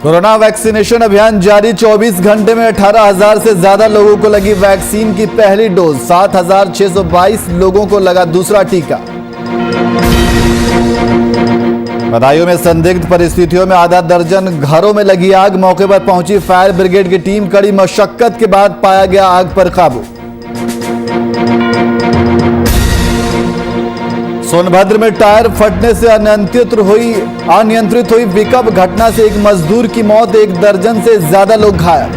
Corona vaccination अभियान जारी। 24 घंटे में 18,000 से ज्यादा लोगों को लगी वैक्सीन की पहली डोज। 7,622 लोगों को लगा दूसरा टीका। बदायूं में संदिग्ध परिस्थितियों में आधा दर्जन घरों में लगी आग। मौके पर पहुंची फायर ब्रिगेड की टीम। कड़ी मशक्कत के बाद पाया गया आग पर काबू। सोनभद्र में टायर फटने से अनियंत्रित हुई पिकअप। घटना से एक मजदूर की मौत, एक दर्जन से ज्यादा लोग घायल।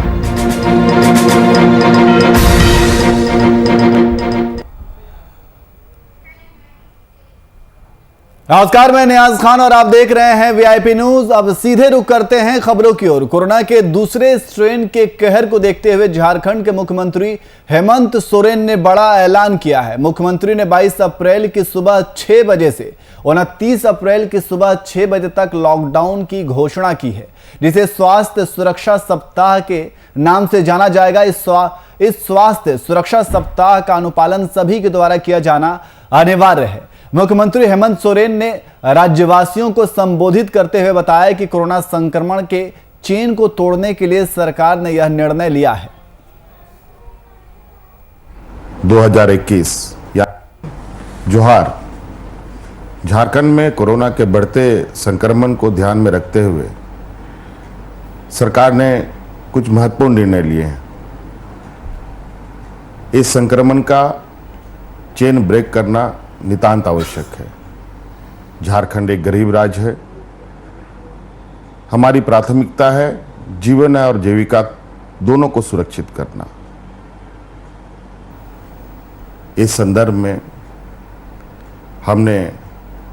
नमस्कार, मैं नियाज खान और आप देख रहे हैं वीआईपी न्यूज। अब सीधे रुख करते हैं खबरों की ओर। कोरोना के दूसरे स्ट्रेन के कहर को देखते हुए झारखंड के मुख्यमंत्री हेमंत सोरेन ने बड़ा ऐलान किया है। मुख्यमंत्री ने 22 अप्रैल की सुबह 6 बजे से 29 अप्रैल की सुबह 6 बजे तक लॉकडाउन की घोषणा की है, जिसे स्वास्थ्य सुरक्षा सप्ताह के नाम से जाना जाएगा। इस स्वास्थ्य सुरक्षा सप्ताह का अनुपालन सभी के द्वारा किया जाना अनिवार्य है। मुख्यमंत्री हेमंत सोरेन ने राज्यवासियों को संबोधित करते हुए बताया कि कोरोना संक्रमण के चेन को तोड़ने के लिए सरकार ने यह निर्णय लिया है। 2021 या जोहार। झारखंड में कोरोना के बढ़ते संक्रमण को ध्यान में रखते हुए सरकार ने कुछ महत्वपूर्ण निर्णय लिए हैं। इस संक्रमण का चेन ब्रेक करना नितांत आवश्यक है। झारखंड एक गरीब राज्य है। हमारी प्राथमिकता है जीवन और जीविका दोनों को सुरक्षित करना। इस संदर्भ में हमने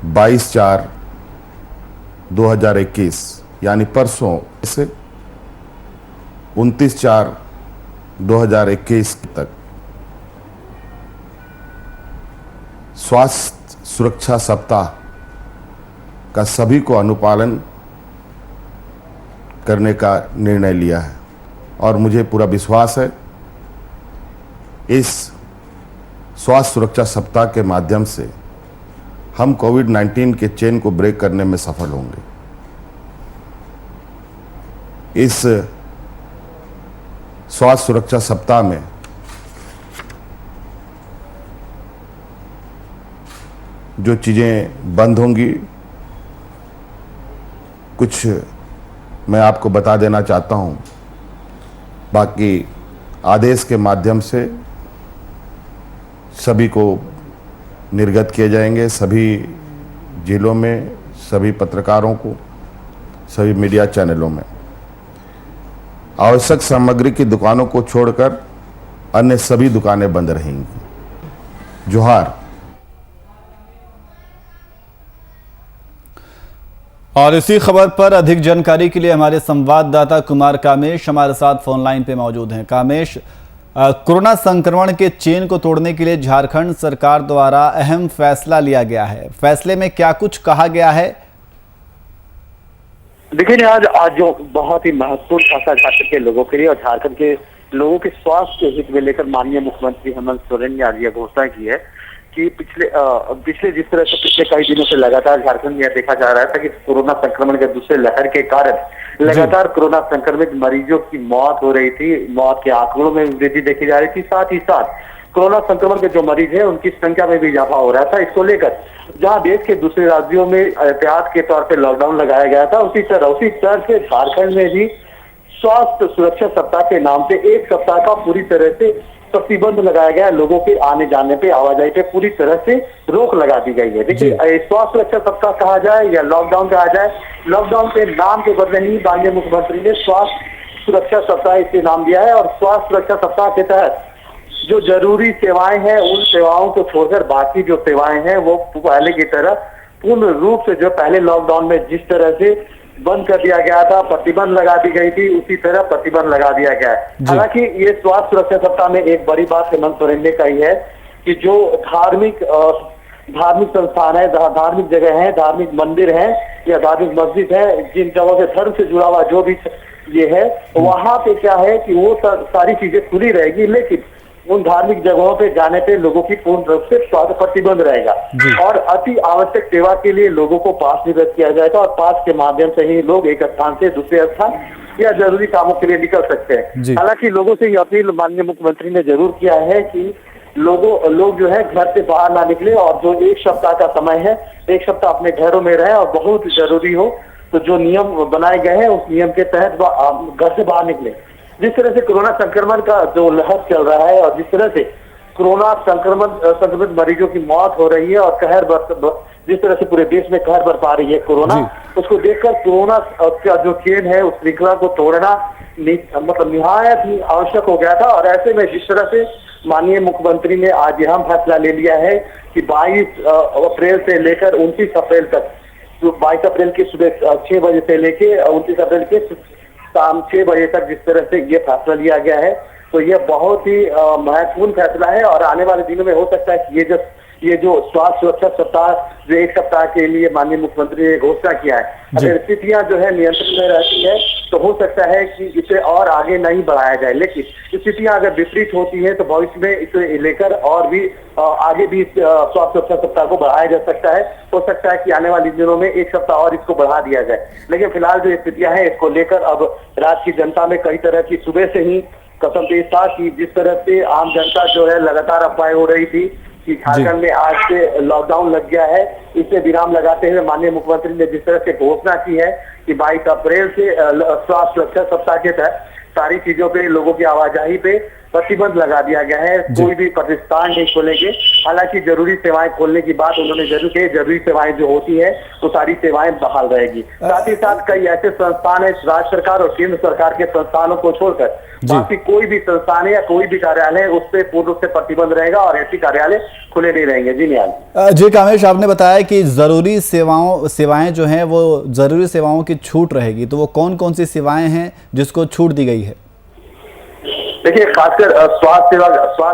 22/4/2021 यानी परसों से 29/4/2021 तक स्वास्थ्य सुरक्षा सप्ताह का सभी को अनुपालन करने का निर्णय लिया है और मुझे पूरा विश्वास है इस स्वास्थ्य सुरक्षा सप्ताह के माध्यम से हम कोविड-19 के चेन को ब्रेक करने में सफल होंगे। इस स्वास्थ्य सुरक्षा सप्ताह में जो चीज़ें बंद होंगी, कुछ मैं आपको बता देना चाहता हूं। बाकी आदेश के माध्यम से सभी को निर्गत किए जाएंगे। सभी जिलों में, सभी पत्रकारों को, सभी मीडिया चैनलों में। आवश्यक सामग्री की दुकानों को छोड़कर अन्य सभी दुकानें बंद रहेंगी। जोहार। और इसी खबर पर अधिक जानकारी के लिए हमारे संवाददाता कुमार कामेश हमारे साथ फोन लाइन पे मौजूद हैं। कामेश, कोरोना संक्रमण के चेन को तोड़ने के लिए झारखंड सरकार द्वारा अहम फैसला लिया गया है। फैसले में क्या कुछ कहा गया है? देखिए, आज जो बहुत ही महत्वपूर्ण फैसला झारखंड के लोगों के लिए और झारखंड के लोगों के स्वास्थ्य हित में लेकर माननीय मुख्यमंत्री हेमंत सोरेन ने आज यह घोषणा की है कि पिछले जिस तरह से पिछले कई दिनों से लगातार झारखंड में यह देखा जा रहा था कि कोरोना संक्रमण के दूसरे लहर के कारण लगातार कोरोना संक्रमित मरीजों की मौत हो रही थी। मौत के आंकड़ों में वृद्धि देखी जा रही थी। साथ ही साथ कोरोना संक्रमण के जो मरीज है उनकी संख्या में भी इजाफा हो रहा था। इसको लेकर जहां देश के दूसरे राज्यों में एहतियात के तौर पर लॉकडाउन लगाया गया था, उसी तरह से झारखंड में भी स्वास्थ्य सुरक्षा सप्ताह के नाम से एक सप्ताह का पूरी तरह से प्रतिबंध लगाया गया है। लोगों के आने जाने पे, आवाजाही पे पूरी तरह से रोक लगा दी गई है। देखिए, स्वास्थ्य सुरक्षा सप्ताह कहा जाए या लॉकडाउन कहा जाए, लॉकडाउन के नाम के बदले ही माननीय मुख्यमंत्री ने स्वास्थ्य सुरक्षा सप्ताह इससे नाम दिया है। और स्वास्थ्य सुरक्षा सप्ताह के तहत जो जरूरी सेवाएं हैं, उन सेवाओं को छोड़कर बाकी जो सेवाएं हैं वो पहले की तरह पूर्ण रूप से, जो पहले लॉकडाउन में जिस तरह से बंद कर दिया गया था, प्रतिबंध लगा दी गई थी, उसी तरह प्रतिबंध लगा दिया गया है। हालांकि ये स्वास्थ्य सुरक्षा सप्ताह में एक बड़ी बात हेमंत सोरेन ने कही है कि जो धार्मिक संस्थान है, धार्मिक जगह है, धार्मिक मंदिर है या धार्मिक मस्जिद है, जिन जगहों से धर्म से जुड़ा हुआ जो भी ये है, वहां पे क्या है कि वो सारी चीजें खुली रहेगी, लेकिन उन धार्मिक जगहों पे जाने पे लोगों की पूर्ण रूप से प्रतिबंध रहेगा और अति आवश्यक सेवा के लिए लोगों को पास निर्गत किया जाएगा और पास के माध्यम से ही लोग एक स्थान से दूसरे स्थान या जरूरी कामों के लिए निकल सकते हैं। हालांकि लोगों से ये अपील माननीय मुख्यमंत्री ने जरूर किया है कि लोग जो है घर से बाहर ना निकले और जो एक सप्ताह का समय है, एक सप्ताह अपने घरों में रहे और बहुत जरूरी हो तो जो नियम बनाए गए हैं उस नियम के तहत घर से बाहर निकले। जिस तरह से कोरोना संक्रमण का जो लहर चल रहा है और जिस तरह से कोरोना संक्रमित मरीजों की मौत हो रही है और जिस तरह से पूरे देश में कहर बरपा रही है कोरोना, उसको देखकर कोरोना का जो चेन है उस श्रृंखला को तोड़ना मतलब निहायत ही आवश्यक हो गया था। और ऐसे में जिस तरह से माननीय मुख्यमंत्री ने आज यह फैसला ले लिया है कि 22 अप्रैल से लेकर 29 अप्रैल तक, जो 22 अप्रैल की सुबह 6 बजे से लेके 29 अप्रैल के शाम 6 बजे तक जिस तरह से ये फैसला लिया गया है, तो यह बहुत ही महत्वपूर्ण फैसला है। और आने वाले दिनों में हो सकता है कि ये जो स्वास्थ्य सुरक्षा सप्ताह जो एक सप्ताह के लिए माननीय मुख्यमंत्री ने घोषणा किया है, अगर स्थितियां जो है नियंत्रण में रहती है तो हो सकता है कि इसे और आगे नहीं बढ़ाया जाए। लेकिन स्थितियां अगर विपरीत होती है तो भविष्य में इसे लेकर और भी आगे भी स्वास्थ्य सुरक्षा सप्ताह को बढ़ाया जा सकता है। हो सकता है कि आने वाले दिनों में एक सप्ताह और इसको बढ़ा दिया जाए। लेकिन फिलहाल जो स्थितियां हैं इसको लेकर अब राज्य की जनता में कई तरह की सुबह से ही कसमपेश था कि जिस तरह से आम जनता जो है लगातार अफवाहें हो रही थी कि झारखंड में आज से लॉकडाउन लग गया है, इसे विराम लगाते हुए माननीय मुख्यमंत्री ने जिस तरह से घोषणा की है कि 22 अप्रैल से स्वास्थ्य सुरक्षा सप्ताह के तहत सारी चीजों पे लोगों की आवाजाही पे प्रतिबंध लगा दिया गया है। कोई भी प्रतिष्ठान नहीं खोलेंगे। हालांकि जरूरी सेवाएं खोलने की बात उन्होंने जरूर की, जरूरी सेवाएं जो होती है वो सारी सेवाएं बहाल रहेगी। साथ ही साथ कई ऐसे संस्थान है राज्य सरकार और केंद्र सरकार के संस्थानों को छोड़कर बाकी कोई भी संस्थान है या कोई भी कार्यालय उस पर पूर्ण रूप से प्रतिबंध रहेगा और ऐसी कार्यालय खुले नहीं रहेंगे। जी निहाल जी कामेश, आपने बताया कि जरूरी सेवाएं जो हैं वो जरूरी सेवाओं की छूट रहेगी, तो वो कौन कौन सी सेवाएं हैं जिसको छूट दी गई है? देखिए, खासकर स्वास्थ्य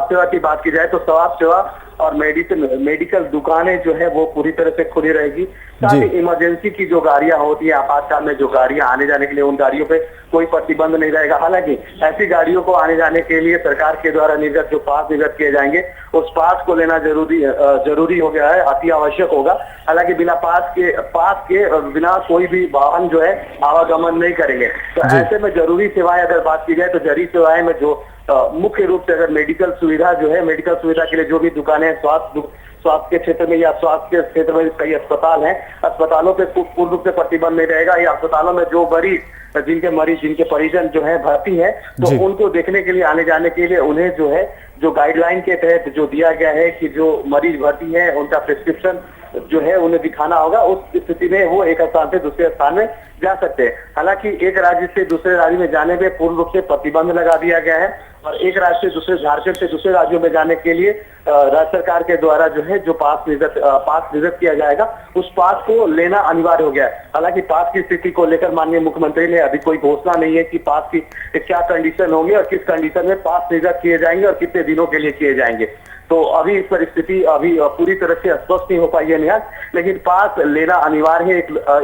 सेवा की बात की जाए तो स्वास्थ्य सेवा और मेडिकल दुकानें जो है वो पूरी तरह से खुली रहेगी। साथ ही इमरजेंसी की जो गाड़ियां होती है, आपातकाल में जो गाड़ियां आने जाने के लिए, उन गाड़ियों पे कोई प्रतिबंध नहीं रहेगा। हालांकि ऐसी गाड़ियों को आने जाने के लिए सरकार के द्वारा निर्गत जो पास निर्गत किए जाएंगे उस पास को लेना जरूरी हो गया है, अति आवश्यक होगा। हालांकि बिना पास के बिना कोई भी वाहन जो है आवागमन नहीं करेंगे। तो ऐसे में जरूरी सेवाएं अगर बात की जाए तो जरूरी सेवाएं में जो मुख्य रूप से अगर मेडिकल सुविधा जो है, मेडिकल सुविधा के लिए जो भी दुकानें स्वास्थ्य के क्षेत्र में या स्वास्थ्य के क्षेत्र में कई अस्पताल हैं, अस्पतालों पे पूर्ण रूप से प्रतिबंध नहीं रहेगा। या अस्पतालों में जो जिनके परिजन जो है भर्ती है तो उनको देखने के लिए आने जाने के लिए उन्हें जो है जो गाइडलाइन के तहत जो दिया गया है कि जो मरीज भर्ती है उनका प्रिस्क्रिप्शन जो है उन्हें दिखाना होगा। उस स्थिति में वो एक स्थान से दूसरे स्थान में जा सकते हैं। हालांकि एक राज्य से दूसरे राज्य में जाने में पूर्ण रूप से प्रतिबंध लगा दिया गया है और एक राज्य से दूसरे, झारखंड से दूसरे राज्यों में जाने के लिए राज्य सरकार के द्वारा जो है जो पास निर्गत किया जाएगा उस पास को लेना अनिवार्य हो गया है। हालांकि पास की स्थिति को लेकर माननीय मुख्यमंत्री ने अभी कोई घोषणा नहीं है कि पास की क्या कंडीशन होंगे और किस कंडीशन में पास निर्गत किए जाएंगे और कितने दिनों के लिए किए जाएंगे। तो अभी इस पर स्थिति अभी पूरी तरह से स्पष्ट नहीं हो पाई है निहाल, लेकिन पास लेना अनिवार्य है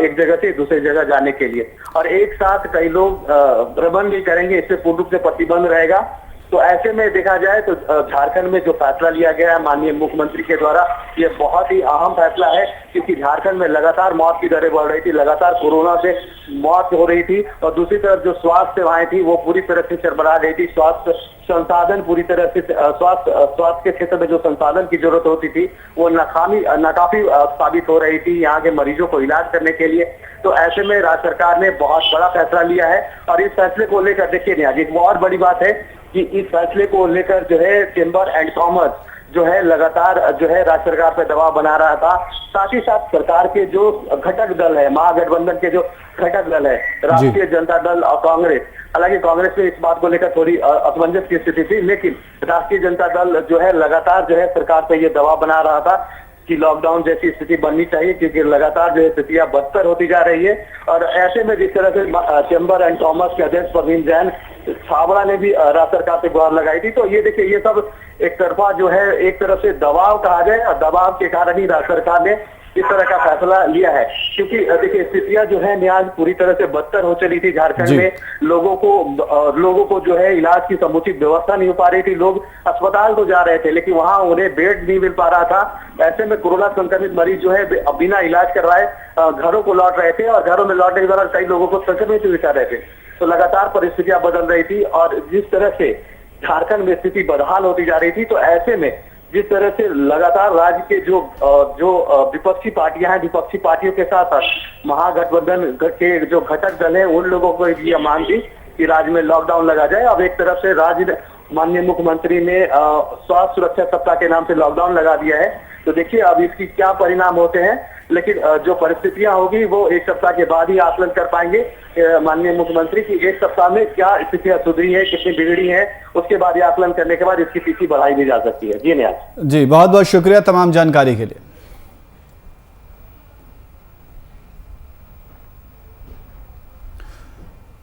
एक जगह से दूसरी जगह जाने के लिए। और एक साथ कई लोग भ्रमण भी करेंगे, इससे पूर्ण रूप से प्रतिबंध रहेगा। तो ऐसे में देखा जाए तो झारखंड में जो फैसला लिया गया है माननीय मुख्यमंत्री के द्वारा, ये बहुत ही अहम फैसला है क्योंकि झारखंड में लगातार मौत की दरें बढ़ रही थी, लगातार कोरोना से मौत हो रही थी और दूसरी तरफ जो स्वास्थ्य सेवाएं थी वो पूरी तरह से चरमरा रही थी। स्वास्थ्य संसाधन पूरी तरह से स्वास्थ्य के क्षेत्र में जो संसाधन की जरूरत होती थी वो नाकाफी साबित हो रही थी यहाँ के मरीजों को इलाज करने के लिए। तो ऐसे में राज्य सरकार ने बहुत बड़ा फैसला लिया है और इस फैसले को लेकर देखिए निहाल, एक बहुत बड़ी बात है कि इस फैसले को लेकर जो है चेंबर एंड कॉमर्स जो है लगातार जो है राज्य सरकार पर दबाव बना रहा था। साथ ही साथ सरकार के जो घटक दल है, महागठबंधन के जो घटक दल है, राष्ट्रीय जनता दल और कांग्रेस, हालांकि कांग्रेस में इस बात को लेकर थोड़ी असमंजस की स्थिति थी, लेकिन राष्ट्रीय जनता दल जो है लगातार जो है सरकार पर यह दबाव बना रहा था कि लॉकडाउन जैसी स्थिति बननी चाहिए क्योंकि लगातार जो है स्थितियां बदतर होती जा रही है। और ऐसे में जिस तरह से चेंबर एंड कॉमर्स के अध्यक्ष प्रवीण जैन छाबड़ा ने भी राज्य सरकार से गुहार लगाई थी। तो ये देखिए, ये सब एक तरफा जो है एक तरफ से दबाव कहा जाए और दबाव के कारण ही राज्य सरकार ने इस तरह का फैसला लिया है। क्योंकि देखिए स्थितियां जो है न्याज पूरी तरह से बदतर हो चली थी झारखंड में। लोगों को जो है इलाज की समुचित व्यवस्था नहीं हो पा रही थी। लोग अस्पताल तो जा रहे थे लेकिन वहां उन्हें बेड नहीं मिल पा रहा था। ऐसे में कोरोना संक्रमित मरीज जो है बिना इलाज करवाए घरों को लौट रहे थे और घरों में लौटने के दौरान कई लोगों को संक्रमित भी कर रहे थे। तो लगातार परिस्थितियां बदल रही थी और जिस तरह से झारखंड में स्थिति बदहाल होती जा रही थी, तो ऐसे में जिस तरह से लगातार राज्य के जो विपक्षी पार्टियां हैं, विपक्षी पार्टियों के साथ साथ महागठबंधन के जो घटक दल हैं, उन लोगों को यह मांग थी कि राज्य में लॉकडाउन लगा जाए। अब एक तरफ से राज्य माननीय मुख्यमंत्री ने स्वास्थ्य सुरक्षा सप्ताह के नाम से लॉकडाउन लगा दिया है। तो देखिए अब इसकी क्या परिणाम होते हैं, लेकिन जो परिस्थितियां होगी वो एक सप्ताह के बाद ही आकलन कर पाएंगे माननीय मुख्यमंत्री की एक सप्ताह में क्या स्थितियां सुधरी है, कितनी बिगड़ी है। उसके बाद ये आकलन करने के बाद इसकी तिथि बढ़ाई भी जा सकती है। जी न्याज जी, बहुत बहुत शुक्रिया तमाम जानकारी के लिए।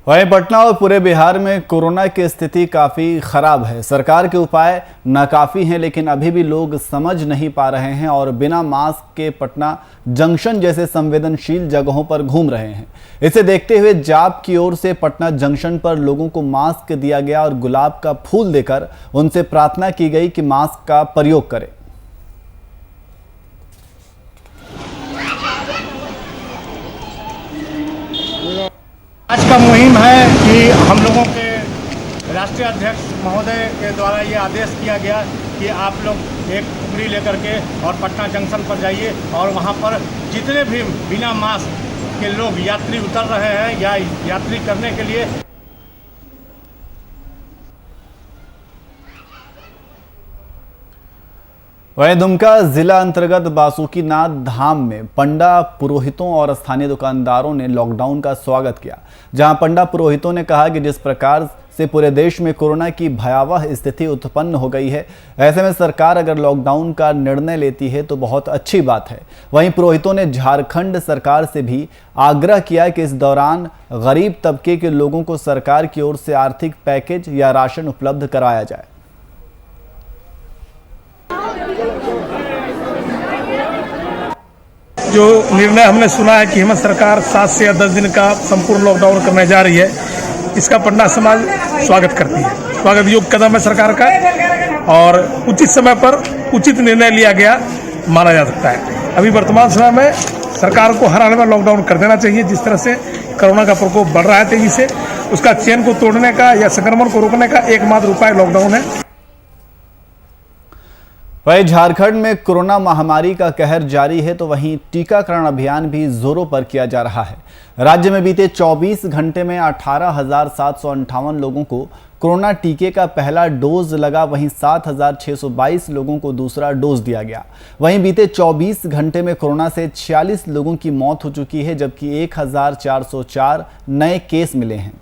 वहीं पटना और पूरे बिहार में कोरोना की स्थिति काफ़ी ख़राब है। सरकार के उपाय नाकाफ़ी हैं, लेकिन अभी भी लोग समझ नहीं पा रहे हैं और बिना मास्क के पटना जंक्शन जैसे संवेदनशील जगहों पर घूम रहे हैं। इसे देखते हुए जाप की ओर से पटना जंक्शन पर लोगों को मास्क दिया गया और गुलाब का फूल देकर उनसे प्रार्थना की गई कि मास्क का प्रयोग करें। आज का मुहिम है कि हम लोगों के राष्ट्रीय अध्यक्ष महोदय के द्वारा ये आदेश किया गया कि आप लोग एक टुकड़ी लेकर के और पटना जंक्शन पर जाइए और वहाँ पर जितने भी बिना मास्क के लोग यात्री उतर रहे हैं या यात्री करने के लिए वहीं दुमका जिला अंतर्गत बासुकीनाथ धाम में पंडा पुरोहितों और स्थानीय दुकानदारों ने लॉकडाउन का स्वागत किया, जहां पंडा पुरोहितों ने कहा कि जिस प्रकार से पूरे देश में कोरोना की भयावह स्थिति उत्पन्न हो गई है, ऐसे में सरकार अगर लॉकडाउन का निर्णय लेती है तो बहुत अच्छी बात है। वहीं पुरोहितों ने झारखंड सरकार से भी आग्रह किया कि इस दौरान गरीब तबके के लोगों को सरकार की ओर से आर्थिक पैकेज या राशन उपलब्ध कराया जाए। जो निर्णय हमने सुना है कि हेमंत सरकार 7 से या 10 दिन का संपूर्ण लॉकडाउन करने जा रही है, इसका पंडा समाज स्वागत करती है। स्वागत योग्य कदम है सरकार का और उचित समय पर उचित निर्णय लिया गया माना जा सकता है। अभी वर्तमान समय में सरकार को हर हाल में लॉकडाउन कर देना चाहिए। जिस तरह से कोरोना का प्रकोप बढ़ रहा है तेजी से, उसका चेन को तोड़ने का या संक्रमण को रोकने का एकमात्र उपाय लॉकडाउन है। वहीं झारखंड में कोरोना महामारी का कहर जारी है, तो वहीं टीकाकरण अभियान भी जोरों पर किया जा रहा है। राज्य में बीते 24 घंटे में 18,758 लोगों को कोरोना टीके का पहला डोज लगा, वहीं 7,622 लोगों को दूसरा डोज दिया गया। वहीं बीते 24 घंटे में कोरोना से 46 लोगों की मौत हो चुकी है, जबकि 1,404 नए केस मिले हैं।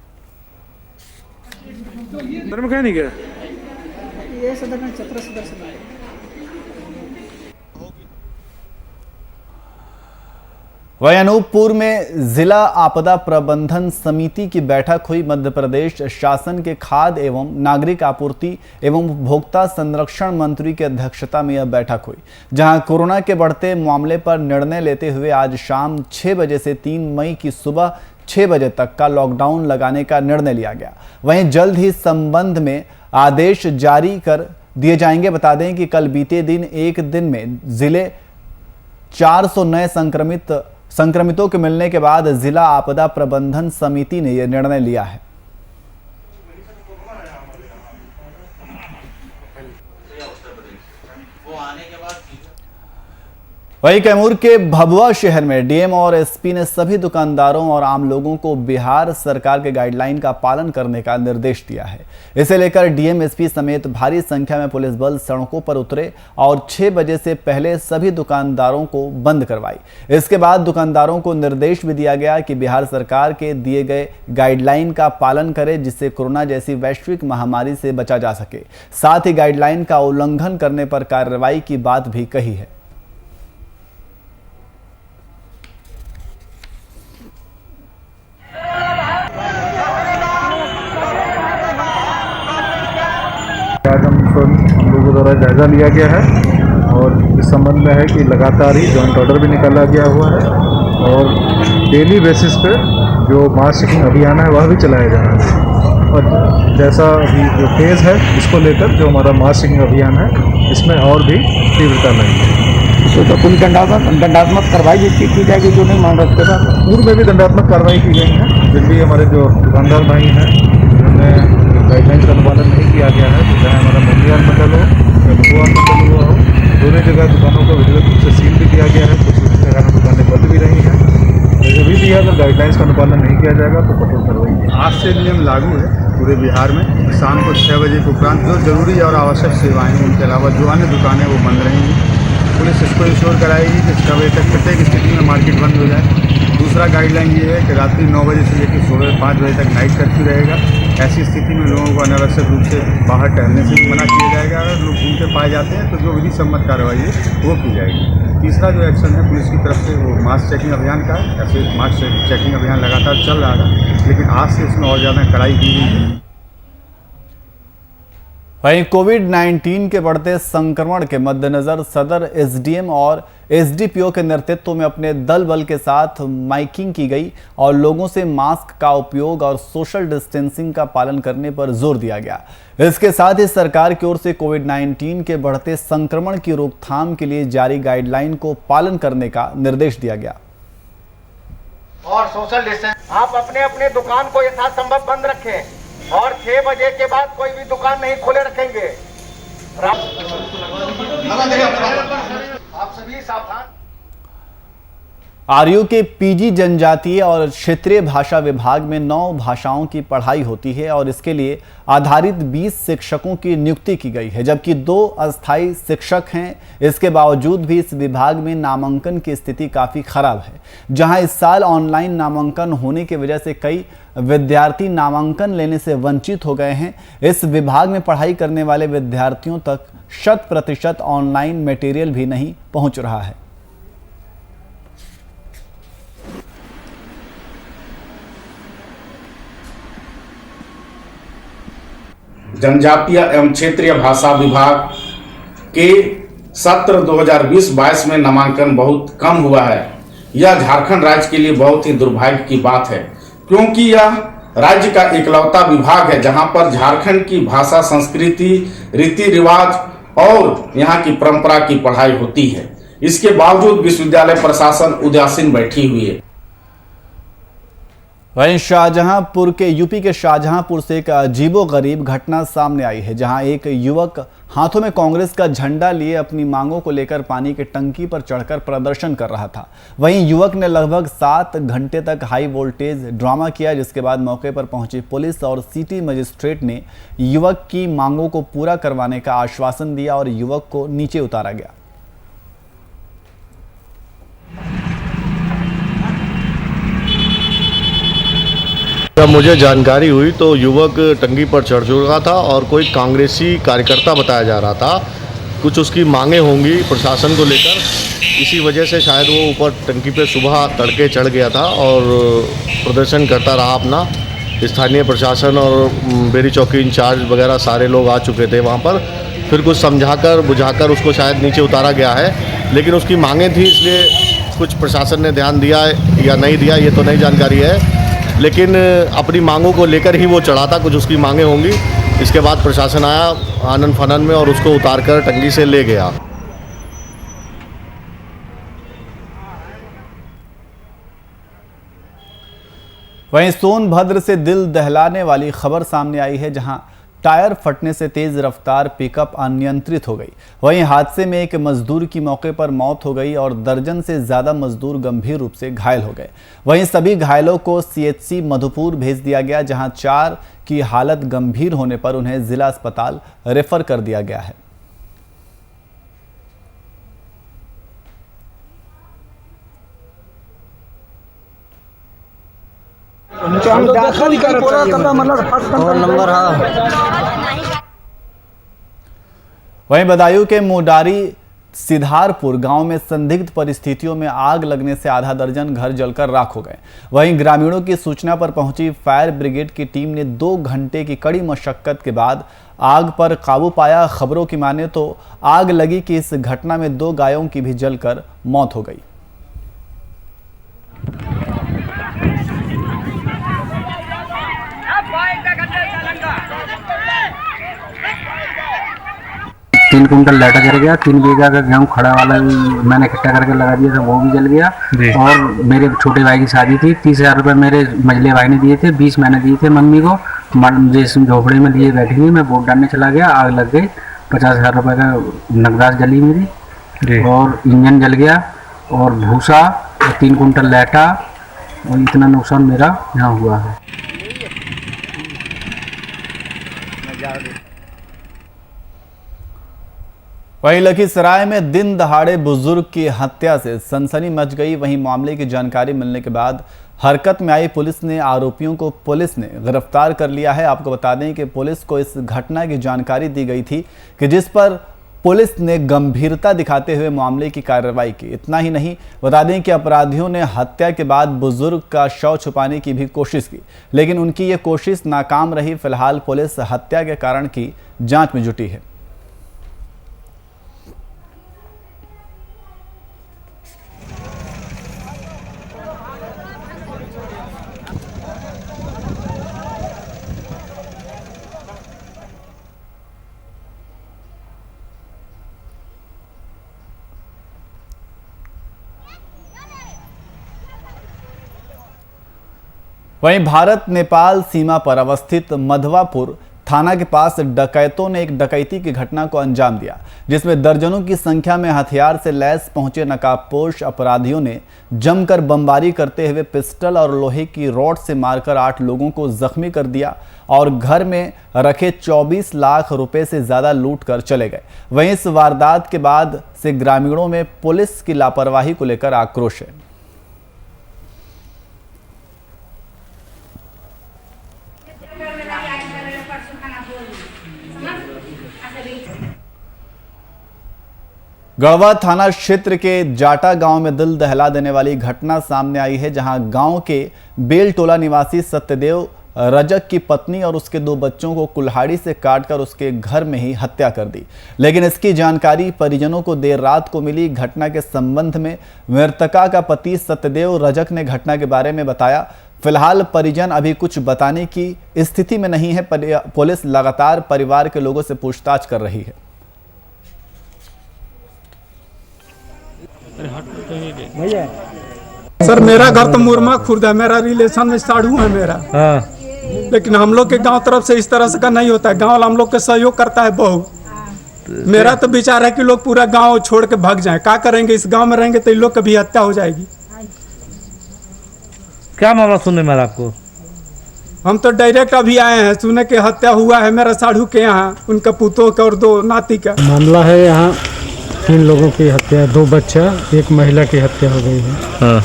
वहीं अनूपपुर में जिला आपदा प्रबंधन समिति की बैठक हुई। मध्य प्रदेश शासन के खाद्य एवं नागरिक आपूर्ति एवं उपभोक्ता संरक्षण मंत्री की अध्यक्षता में यह बैठक हुई, जहां कोरोना के बढ़ते मामले पर निर्णय लेते हुए आज शाम 6 बजे से 3 मई की सुबह 6 बजे तक का लॉकडाउन लगाने का निर्णय लिया गया। वहीं जल्द ही इस संबंध में आदेश जारी कर दिए जाएंगे। बता दें कि कल बीते दिन एक दिन में जिले 400 नए संक्रमितों के मिलने के बाद जिला आपदा प्रबंधन समिति ने यह निर्णय लिया है। वहीं कैमूर के भभुआ शहर में डीएम और एसपी ने सभी दुकानदारों और आम लोगों को बिहार सरकार के गाइडलाइन का पालन करने का निर्देश दिया है। इसे लेकर डीएम एसपी समेत भारी संख्या में पुलिस बल सड़कों पर उतरे और 6 बजे से पहले सभी दुकानदारों को बंद करवाई। इसके बाद दुकानदारों को निर्देश भी दिया गया कि बिहार सरकार के दिए गए गाइडलाइन का पालन करें, जिससे कोरोना जैसी वैश्विक महामारी से बचा जा सके। साथ ही गाइडलाइन का उल्लंघन करने पर कार्रवाई की बात भी कही है। आज हम लोगों द्वारा जायजा लिया गया है और इस संबंध में है कि लगातार ही जॉइंट ऑर्डर भी निकाला गया हुआ है और डेली बेसिस पे जो मास चेकिंग अभियान है वह भी चलाया जा रहा है। और जैसा अभी जो फेज़ है इसको लेकर जो हमारा मास चेकिंग अभियान है इसमें और भी तीव्रता लगेगी। तो कोई दंडात्मक कार्रवाई की जाएगी जो नहीं मान रखते था? पूर्व में भी दंडात्मक कार्रवाई की गई है। जिन भी हमारे जो दुकानदार भाई हैं जिन्होंने गाइडलाइंस का अनुपालन नहीं किया गया है, तो चाहे हमारा मोतिहार मंडल हो या महुआ मंडल हुआ हो, दोनों जगह दुकानों को विधिवत रूप से सील भी किया गया है। कुछ जगह में दुकानें बंद भी रही हैं। जो भी दिया अगर गाइडलाइंस का अनुपालन नहीं किया जाएगा तो कठोर कार्रवाई। आज से नियम लागू है पूरे बिहार में। शाम को 6 बजे के उपरांत जो जरूरी और आवश्यक सेवाएं हैं उनके अलावा जो अन्य दुकानें वो बंद रहेंगी। पुलिस इसको इंश्योर कराएगी कि 6 बजे तक प्रत्येक स्थिति में मार्केट बंद हो जाए। दूसरा गाइडलाइन ये है कि रात्रि 9 बजे से लेकर सुबह 5 बजे तक नाइट कर्फ्यू रहेगा। ऐसी स्थिति में लोगों को अनावश्यक रूप से बाहर टहलने से भी मना किया जाएगा। अगर लोग घूमते पाए जाते हैं तो जो विधि सम्मत कार्रवाई है वो की जाएगी। तीसरा जो एक्शन है पुलिस की तरफ से वो मास चेकिंग अभियान का है। ऐसे मास चेकिंग अभियान लगातार चल रहा था, लेकिन आज से इसमें और ज़्यादा कड़ाई की गई है। वहीं कोविड-19 के बढ़ते संक्रमण के मद्देनजर सदर एसडीएम और एसडीपीओ के नेतृत्व में अपने दल बल के साथ माइकिंग की गई और लोगों से मास्क का उपयोग और सोशल डिस्टेंसिंग का पालन करने पर जोर दिया गया। इसके साथ ही सरकार की ओर से कोविड-19 के बढ़ते संक्रमण की रोकथाम के लिए जारी गाइडलाइन को पालन करने का निर्देश दिया गया। और सोशल डिस्टेंस आप अपने अपने दुकान को यथासंभव बंद रखें और 6 बजे के बाद कोई भी दुकान नहीं खोले रखेंगे। आप सभी सावधान। आरयू के पीजी जनजातीय और क्षेत्रीय भाषा विभाग में 9 भाषाओं की पढ़ाई होती है और इसके लिए आधारित 20 शिक्षकों की नियुक्ति की गई है, जबकि 2 अस्थायी शिक्षक हैं। इसके बावजूद भी इस विभाग में नामांकन की स्थिति काफ़ी खराब है, जहां इस साल ऑनलाइन नामांकन होने की वजह से कई विद्यार्थी नामांकन लेने से वंचित हो गए हैं। इस विभाग में पढ़ाई करने वाले विद्यार्थियों तक 100% ऑनलाइन मटेरियल भी नहीं पहुंच रहा है। जनजातीय एवं क्षेत्रीय भाषा विभाग के सत्र 2020-22 में नामांकन बहुत कम हुआ है। यह झारखंड राज्य के लिए बहुत ही दुर्भाग्य की बात है, क्योंकि यह राज्य का इकलौता विभाग है जहां पर झारखंड की भाषा, संस्कृति, रीति रिवाज और यहाँ की परंपरा की पढ़ाई होती है। इसके बावजूद विश्वविद्यालय प्रशासन उदासीन बैठी हुई है। वहीं शाहजहांपुर के यूपी के शाहजहांपुर से एक अजीबोगरीब घटना सामने आई है, जहां एक युवक हाथों में कांग्रेस का झंडा लिए अपनी मांगों को लेकर पानी की टंकी पर चढ़कर प्रदर्शन कर रहा था। वहीं युवक ने लगभग 7 घंटे तक हाई वोल्टेज ड्रामा किया, जिसके बाद मौके पर पहुंची पुलिस और सिटी मजिस्ट्रेट ने युवक की मांगों को पूरा करवाने का आश्वासन दिया और युवक को नीचे उतारा गया। जब मुझे जानकारी हुई तो युवक टंकी पर चढ़ चुका था और कोई कांग्रेसी कार्यकर्ता बताया जा रहा था। कुछ उसकी मांगे होंगी प्रशासन को लेकर, इसी वजह से शायद वो ऊपर टंकी पे सुबह तड़के चढ़ गया था और प्रदर्शन करता रहा अपना। स्थानीय प्रशासन और बेरी चौकी इंचार्ज वगैरह सारे लोग आ चुके थे वहाँ पर। फिर कुछ समझाकर बुझाकर उसको शायद नीचे उतारा गया है, लेकिन उसकी मांगें थी इसलिए कुछ प्रशासन ने ध्यान दिया या नहीं दिया ये तो नहीं जानकारी है, लेकिन अपनी मांगों को लेकर ही वो चढ़ा था। कुछ उसकी मांगें होंगी। इसके बाद प्रशासन आया आनन फानन में और उसको उतारकर टंकी से ले गया। वहीं सोनभद्र से दिल दहलाने वाली खबर सामने आई है, जहां टायर फटने से तेज रफ्तार पिकअप अनियंत्रित हो गई। वहीं हादसे में एक मजदूर की मौके पर मौत हो गई और दर्जन से ज्यादा मजदूर गंभीर रूप से घायल हो गए। वहीं सभी घायलों को सीएचसी मधुपुर भेज दिया गया, जहां 4 की हालत गंभीर होने पर उन्हें जिला अस्पताल रेफर कर दिया गया है। वहीं बदायूं के मुडारी सिद्धारपुर गांव में संदिग्ध परिस्थितियों में आग लगने से आधा दर्जन घर जलकर राख हो गए। वहीं ग्रामीणों की सूचना पर पहुंची फायर ब्रिगेड की टीम ने 2 घंटे की कड़ी मशक्कत के बाद आग पर काबू पाया। खबरों की माने तो आग लगी कि इस घटना में 2 गायों की भी जलकर मौत हो गई। 3 कुंटल लाइटर जल गया। 3 बीघा का गेहूँ खड़ा वाला भी मैंने इकट्ठा करके लगा दिया था, वो भी जल गया। और मेरे छोटे भाई की शादी थी, 30,000 रुपये मेरे मझले भाई ने दिए थे, 20 मैंने दिए थे मम्मी को। जिस झोपड़े में लिए बैठी हुई, मैं वोट डालने चला गया, आग लग गई। 50,000 रुपये का नगदास जली मेरी, और इंजन जल गया, और भूसा, और 3 कुंटल लाइटा, और इतना नुकसान मेरा यहाँ हुआ है। वहीं लखीसराय में दिन दहाड़े बुजुर्ग की हत्या से सनसनी मच गई। वहीं मामले की जानकारी मिलने के बाद हरकत में आई पुलिस ने आरोपियों को गिरफ्तार कर लिया है। आपको बता दें कि पुलिस को इस घटना की जानकारी दी गई थी कि जिस पर पुलिस ने गंभीरता दिखाते हुए मामले की कार्रवाई की। इतना ही नहीं, बता दें कि अपराधियों ने हत्या के बाद बुजुर्ग का शव छुपाने की भी कोशिश की, लेकिन उनकी ये कोशिश नाकाम रही। फिलहाल पुलिस हत्या के कारण की जांच में जुटी है। वहीं भारत नेपाल सीमा पर अवस्थित मधवापुर थाना के पास डकैतों ने एक डकैती की घटना को अंजाम दिया, जिसमें दर्जनों की संख्या में हथियार से लैस पहुंचे नकाबपोश अपराधियों ने जमकर बमबारी करते हुए पिस्टल और लोहे की रॉड से मारकर 8 लोगों को जख्मी कर दिया और घर में रखे 24 लाख रुपए से ज्यादा लूट कर चले गए। वहीं इस वारदात के बाद से ग्रामीणों में पुलिस की लापरवाही को लेकर आक्रोश है। गढ़वा थाना क्षेत्र के जाटा गांव में दिल दहला देने वाली घटना सामने आई है, जहां गांव के बेलटोला निवासी सत्यदेव रजक की पत्नी और उसके 2 बच्चों को कुल्हाड़ी से काटकर उसके घर में ही हत्या कर दी। लेकिन इसकी जानकारी परिजनों को देर रात को मिली। घटना के संबंध में मृतका का पति सत्यदेव रजक ने घटना के बारे में बताया। फिलहाल परिजन अभी कुछ बताने की स्थिति में नहीं है। पुलिस लगातार परिवार के लोगों से पूछताछ कर रही है। भैया सर, मेरा घर तो मुरमा खुर्द है, मेरा रिलेशन में साढ़ू है मेरा। लेकिन हम लोग के गांव तरफ से इस तरह से का नहीं होता है। गांव हम लोग के सहयोग करता है बहुत। मेरा तो विचार है कि लोग पूरा गांव छोड़ के भाग जाएं। क्या करेंगे, इस गांव में रहेंगे तो इन लोग की भी हत्या हो जाएगी। क्या मामला सुनने में आपको? हम तो डायरेक्ट अभी आए हैं सुने कि हत्या हुआ है मेरा साढ़ू के यहाँ, उनका पुतों का और 2 नाती का मामला है। यहाँ 3 लोगों की हत्या, 2 बच्चा, 1 महिला की हत्या हो गई है।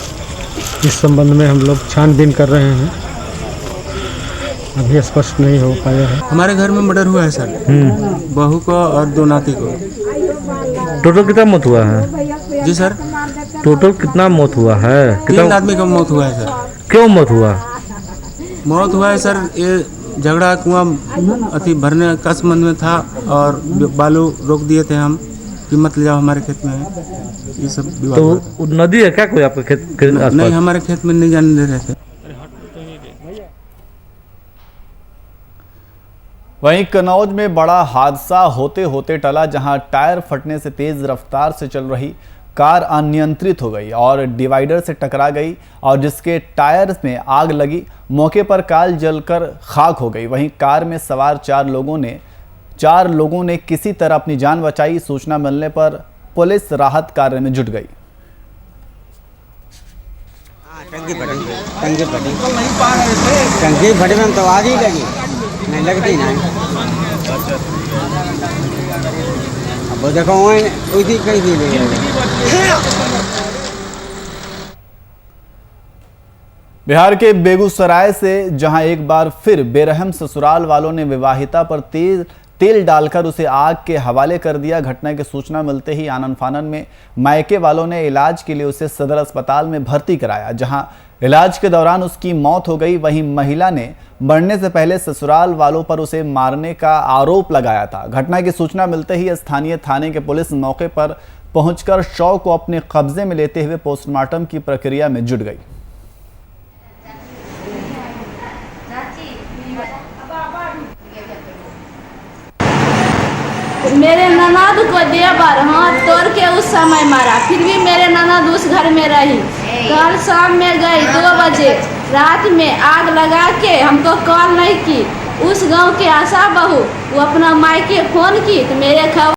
इस संबंध में हम लोग छानबीन कर रहे हैं, अभी स्पष्ट नहीं हो पाया है। हमारे घर में मर्डर हुआ है सर, बहू को और 2 नाती को। टोटल कितना मौत हुआ है? जी सर, टोटल कितना मौत हुआ है? 3 आदमी का मौत हुआ है सर। क्यों मौत हुआ? मौत हुआ है सर, ये झगड़ा कुआं अति भरने का संबंध में था और बालू रोक दिए थे हम कि मत ले जाओ हमारे खेत में है। ये सब तो नदी है क्या कोई आपके खेत के आसपास? नहीं, हमारे खेत में नहीं जाने दे रहे थे। वहीं कन्नौज में बड़ा हादसा होते होते टला, जहां टायर फटने से तेज रफ्तार से चल रही कार अनियंत्रित हो गई और डिवाइडर से टकरा गई और जिसके टायर में आग लगी। मौके पर कार जलकर खाक हो गई। वहीं कार में सवार 4 लोगों ने किसी तरह अपनी जान बचाई। सूचना मिलने पर पुलिस राहत कार्य में जुट गई। टंकी फटी में तो आग ही लगी, नहीं लगती ना। अब वो देखो उसी कहीं भी ले बिहार के बेगूसराय से, जहां एक बार फिर बेरहम ससुराल वालों ने विवाहिता पर तेल डालकर उसे आग के हवाले कर दिया। घटना की सूचना मिलते ही आनन फानन में मायके वालों ने इलाज के लिए उसे सदर अस्पताल में भर्ती कराया, जहां इलाज के दौरान उसकी मौत हो गई। वहीं महिला ने मरने से पहले ससुराल वालों पर उसे मारने का आरोप लगाया था। घटना की सूचना मिलते ही स्थानीय थाने के पुलिस मौके पर पहुंचकर शव को अपने कब्जे में लेते हुए पोस्टमार्टम की प्रक्रिया में जुट गई। मेरे ननद को देवर हाथ तोड़ के उस समय मारा, फिर भी मेरे ननद उस घर में रही। कल शाम में गई 2 बजे, रात में आग लगा के हमको कॉल नहीं की। उस गांव के आशा बहू वो अपना मायके फोन की तो मेरे खबर